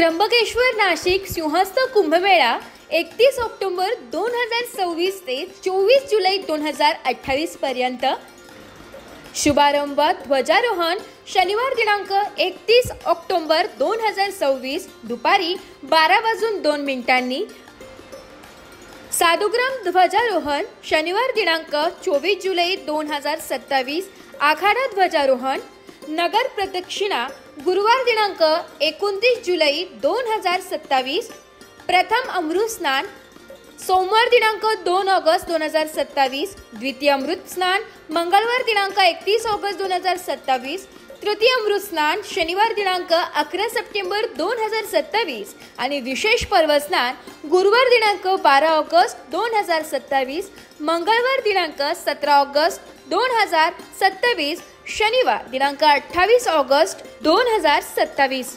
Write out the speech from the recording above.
Trimbakeshwar Nashik Simhastha Kumbh Mela 31 October 2026 ते 24 जुलै 2028 पर्यंत। शुभारंभ ध्वजारोहण शनिवार दिनांक 31 ऑक्टोबर 2026 दुपारी 12:02 साधुग्राम ध्वजारोहण शनिवार दिनांक 24 जुलै 2027 आखाडा ध्वजारोहण नगर प्रदक्षिणा गुरुवार दिनांक 29 जुलै 2027 प्रथम अमृत स्नान सोमवार दिनांक 2 ऑगस्ट 2027 द्वितीय अमृत स्नान मंगळवार दिनांक 31 ऑगस्ट 2027 तृतीय अमृत स्नान शनिवार दिनांक 11 सप्टेंबर 2027 आणि विशेष पर्व स्नान गुरुवार दिनांक 12 ऑगस्ट 2027 मंगळवार दिनांक 17 ऑगस्ट 2027 शनिवार दिनांक 28 ऑगस्ट 2027।